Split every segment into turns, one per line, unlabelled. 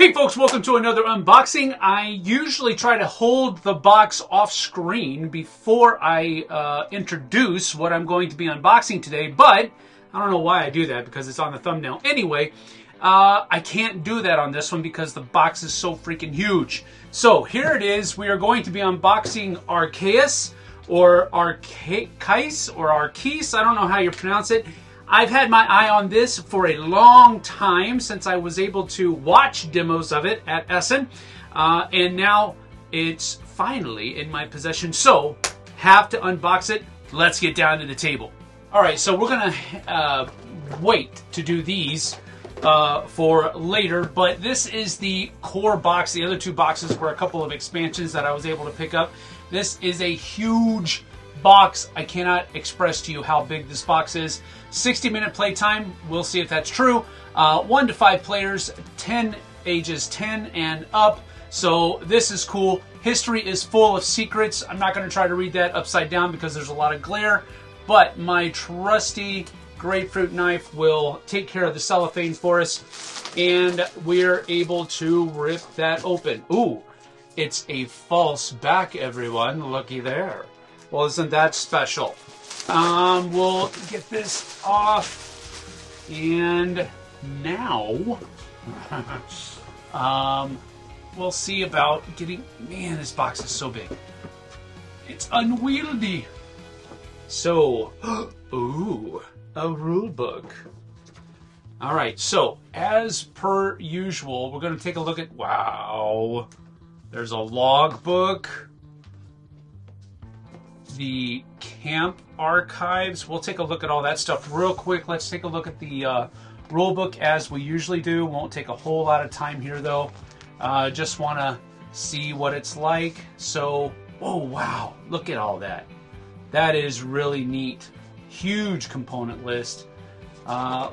Hey folks, welcome to another unboxing. I usually try to hold the box off screen before I introduce what I'm going to be unboxing today, but I don't know why I do that because it's on the thumbnail. Anyway, I can't do that on this one because the box is so freaking huge. So here it is. We are going to be unboxing Arkeis or Arkeis or Arkeis. I don't know how you pronounce it. I've had my eye on this for a long time since I was able to watch demos of it at Essen, and now it's finally in my possession, so have to unbox it. Let's get down to the table. Alright, so we're gonna wait to do these for later, but this is the core box. The other two boxes were a couple of expansions that I was able to pick up. This is a huge box. I cannot express to you how big this box is. 60-minute playtime. We'll see if that's true. 1 to 5 players, ages 10 and up. So this is cool. History is full of secrets. I'm not going to try to read that upside down because there's a lot of glare, but my trusty grapefruit knife will take care of the cellophane for us, and we're able to rip that open. Ooh, it's a false back, everyone. Looky there. Well, isn't that special? We'll get this off, and now we'll see about getting. Man, this box is so big. It's unwieldy. So, ooh, a rule book. All right, so as per usual, we're going to take a look at. Wow, there's a log book. The camp archives. We'll take a look at all that stuff real quick. Let's take a look at the rule book as we usually do. Won't take a whole lot of time here though. Just want to see what it's like. So, oh wow, look at all that. That is really neat. Huge component list.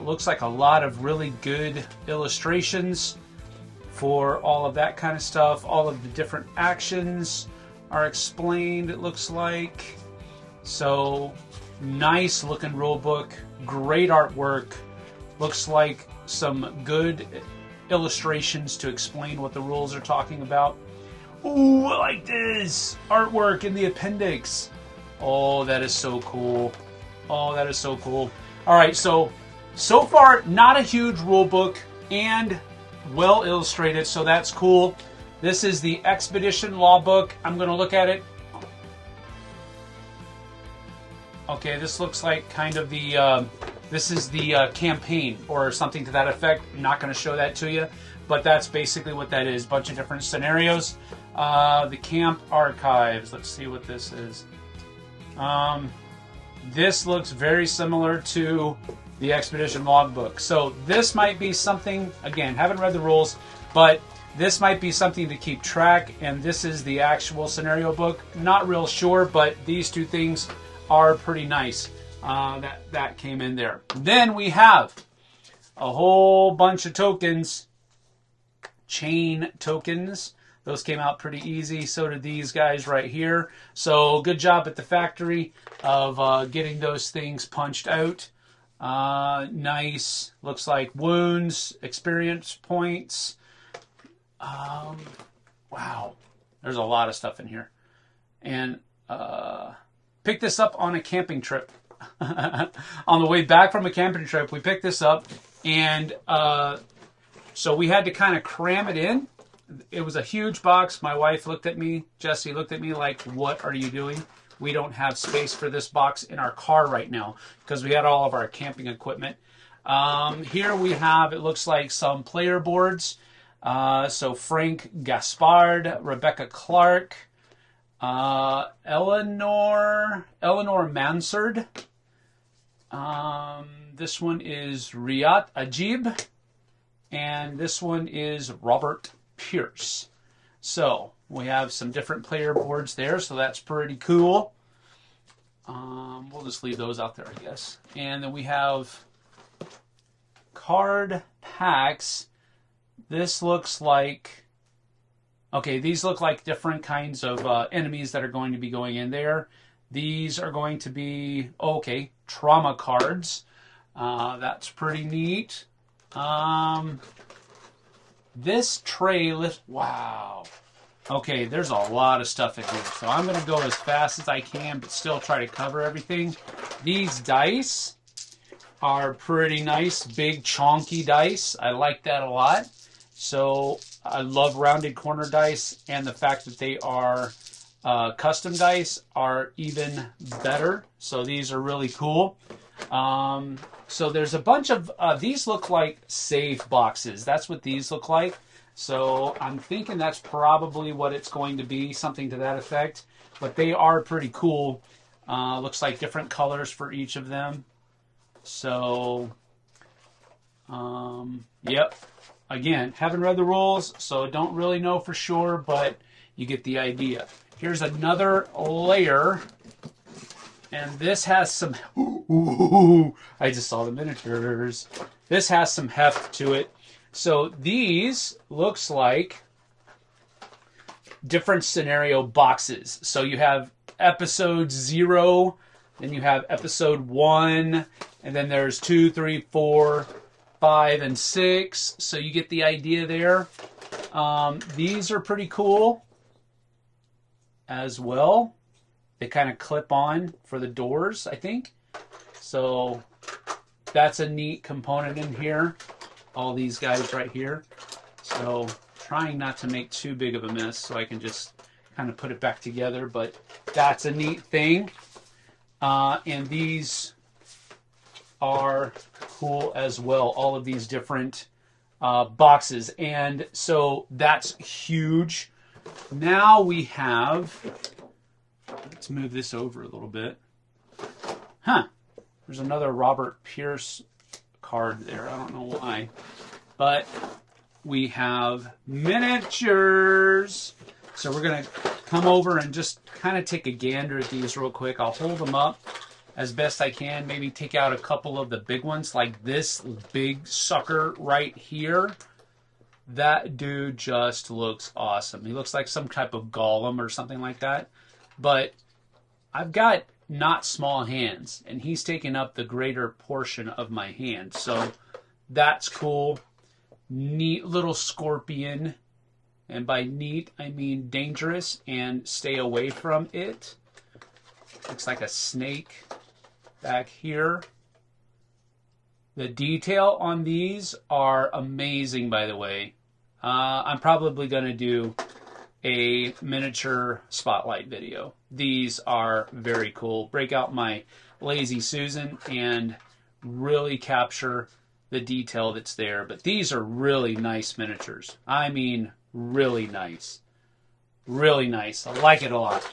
Looks like a lot of really good illustrations for all of that kind of stuff. All of the different actions are explained, it looks like. So, nice looking rule book, great artwork. Looks like some good illustrations to explain what the rules are talking about. Ooh, I like this artwork in the appendix. Oh, that is so cool. Oh, that is so cool. All right, so far, not a huge rule book and well illustrated, so that's cool. This is the Expedition Law Book. I'm going to look at it. Okay, this looks like kind of the, this is the campaign or something to that effect. I'm not going to show that to you, but that's basically what that is. A bunch of different scenarios. The camp archives. Let's see what this is. This looks very similar to the Expedition Logbook. So this might be something, again, haven't read the rules, but this might be something to keep track, and this is the actual scenario book. Not real sure, but these two things are pretty nice. That came in there. Then we have a whole bunch of tokens, chain tokens. Those came out pretty easy. So did these guys right here. So good job at the factory of getting those things punched out. Nice. Looks like wounds, experience points. Wow, there's a lot of stuff in here, and picked this up on a camping trip. On the way back from a camping trip, we picked this up, and so we had to kind of cram it in. It was a huge box. My wife looked at me, Jessie looked at me like, "What are you doing? We don't have space for this box in our car right now," because we had all of our camping equipment. Here we have, it looks like some player boards. So Frank Gaspard, Rebecca Clark, Eleanor Mansard. This one is Riyad Ajib, and this one is Robert Pierce. So we have some different player boards there, so that's pretty cool. We'll just leave those out there, I guess. And then we have card packs. This looks like, okay, these look like different kinds of enemies that are going to be going in there. These are going to be, okay, trauma cards. That's pretty neat. This tray list, wow. Okay, there's a lot of stuff in here, so I'm going to go as fast as I can, but still try to cover everything. These dice are pretty nice, big, chonky dice. I like that a lot. So I love rounded corner dice, and the fact that they are custom dice are even better. So these are really cool. So there's a bunch of, these look like save boxes. That's what these look like. So I'm thinking that's probably what it's going to be, something to that effect. But they are pretty cool. Looks like different colors for each of them. So, yep. Again, haven't read the rules, so don't really know for sure, but you get the idea. Here's another layer. And this has some... Ooh, I just saw the miniatures. This has some heft to it. So these looks like different scenario boxes. So you have episode 0, then you have episode 1, and then there's 2, 3, 4, 5, and 6. So you get the idea there. These are pretty cool as well. They kind of clip on for the doors, I think. So that's a neat component in here. All these guys right here. So trying not to make too big of a mess so I can just kind of put it back together. But that's a neat thing. And these are cool as well. All of these different boxes. And so that's huge. Now we have... Let's move this over a little bit. Huh. There's another Robert Pierce card there. I don't know why. But we have miniatures. So we're going to come over and just kind of take a gander at these real quick. I'll hold them up as best I can. Maybe take out a couple of the big ones, like this big sucker right here. That dude just looks awesome. He looks like some type of golem or something like that. But I've got not small hands, and he's taking up the greater portion of my hand. So that's cool. Neat little scorpion. And by neat, I mean dangerous, and stay away from it. Looks like a snake back here. The detail on these are amazing, by the way. I'm probably going to do a miniature spotlight video. These are very cool. Break out my Lazy Susan and really capture the detail that's there. But these are really nice miniatures. I mean, really nice. Really nice. I like it a lot.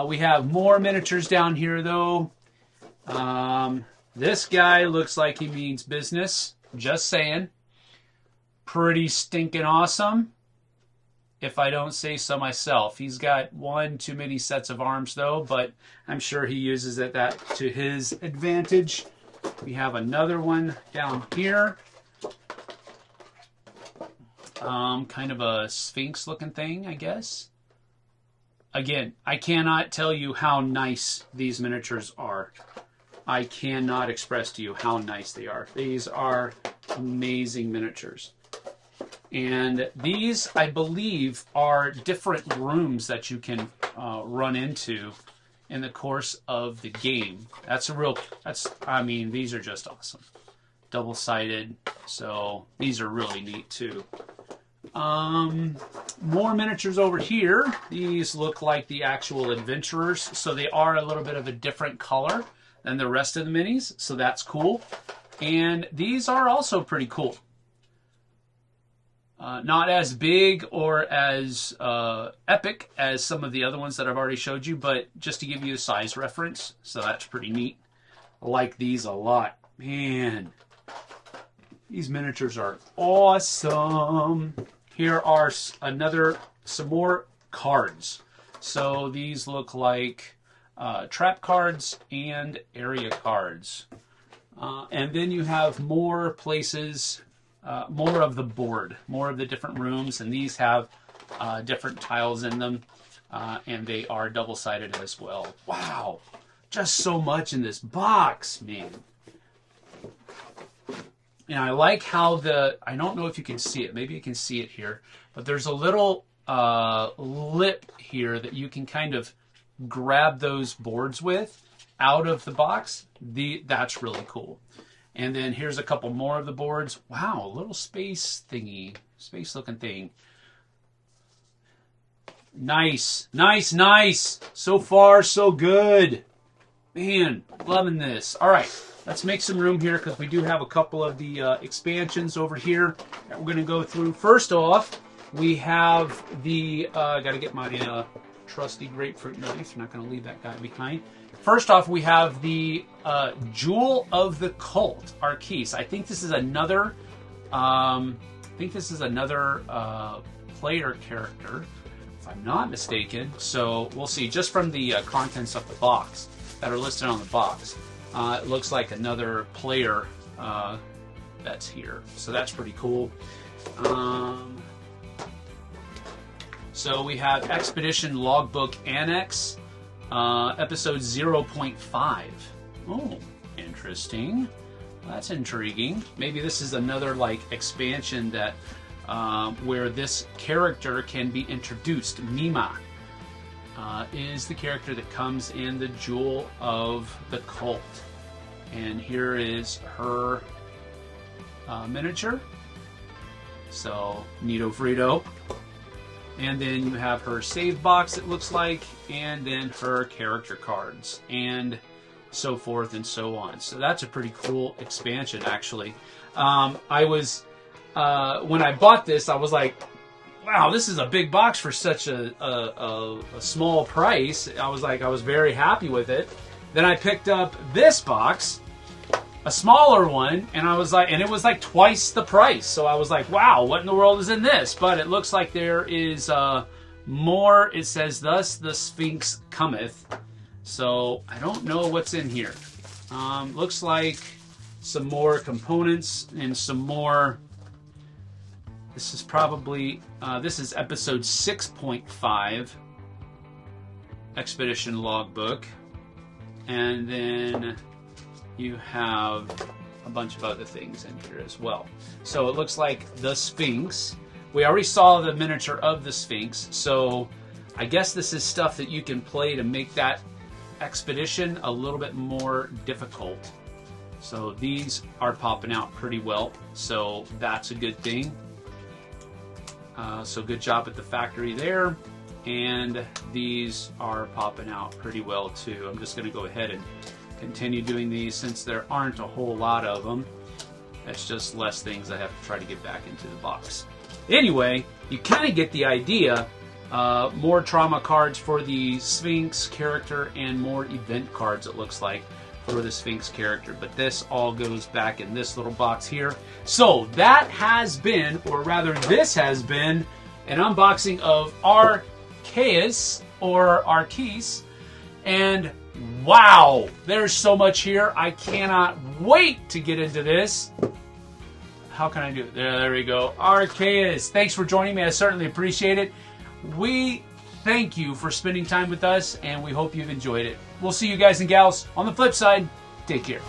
We have more miniatures down here, though. This guy looks like he means business. Just saying. Pretty stinking awesome, if I don't say so myself. He's got one too many sets of arms, though, but I'm sure he uses that to his advantage. We have another one down here. Kind of a sphinx-looking thing, I guess. Again, I cannot tell you how nice these miniatures are. I cannot express to you how nice they are. These are amazing miniatures. And these, I believe, are different rooms that you can run into in the course of the game. I mean, these are just awesome. Double-sided, so these are really neat too. More miniatures over here. These look like the actual adventurers, so they are a little bit of a different color than the rest of the minis, so that's cool. And these are also pretty cool. Not as big or as epic as some of the other ones that I've already showed you, but just to give you a size reference, so that's pretty neat. I like these a lot. Man, these miniatures are awesome. Here are some more cards. So these look like trap cards and area cards. And then you have more places, more of the board, more of the different rooms, and these have different tiles in them, and they are double-sided as well. Wow, just so much in this box, man. And I like how I don't know if you can see it. Maybe you can see it here. But there's a little lip here that you can kind of grab those boards with out of the box. That's really cool. And then here's a couple more of the boards. Wow, a little space thingy. Space looking thing. Nice, nice, nice. So far, so good. Man, loving this. All right. Let's make some room here because we do have a couple of the expansions over here that we're going to go through. First off, we have the, got to get my trusty grapefruit knife. I'm not going to leave that guy behind. First off, we have the Jewel of the Cult, Arkeis. I think this is another, player character, if I'm not mistaken. So we'll see. Just from the contents of the box that are listed on the box. It looks like another player that's here. So that's pretty cool. So we have Expedition Logbook Annex, episode 0.5. Oh, interesting. That's intriguing. Maybe this is another like expansion that where this character can be introduced. Mima is the character that comes in the Jewel of the Cult. And here is her miniature. So, Neato Frito. And then you have her save box, it looks like, and then her character cards, and so forth and so on. So that's a pretty cool expansion, actually. I was, when I bought this, I was like, wow, this is a big box for such a small price. I was very happy with it. Then I picked up this box, a smaller one, and it was like twice the price. So I was like, wow, what in the world is in this? But it looks like there is more. It says, thus the Sphinx cometh. So I don't know what's in here. Looks like some more components and some more. This is probably, this is episode 6.5, Expedition Logbook. And then you have a bunch of other things in here as well. So it looks like the Sphinx. We already saw the miniature of the Sphinx, so I guess this is stuff that you can play to make that expedition a little bit more difficult. So these are popping out pretty well, so that's a good thing. So good job at the factory there. And these are popping out pretty well too. I'm just going to go ahead and continue doing these since there aren't a whole lot of them. That's just less things I have to try to get back into the box. Anyway, you kind of get the idea. More trauma cards for the Sphinx character and more event cards, it looks like, for the Sphinx character. But this all goes back in this little box here. So that has been, or rather this has been, an unboxing of Arkeis, or Arkeis. And wow, there's so much here. I cannot wait to get into this. How can I do it? There we go. Arkeis. Thanks for joining me. I certainly appreciate it. We thank you for spending time with us, and we hope you've enjoyed it. We'll see you guys and gals on the flip side. Take care.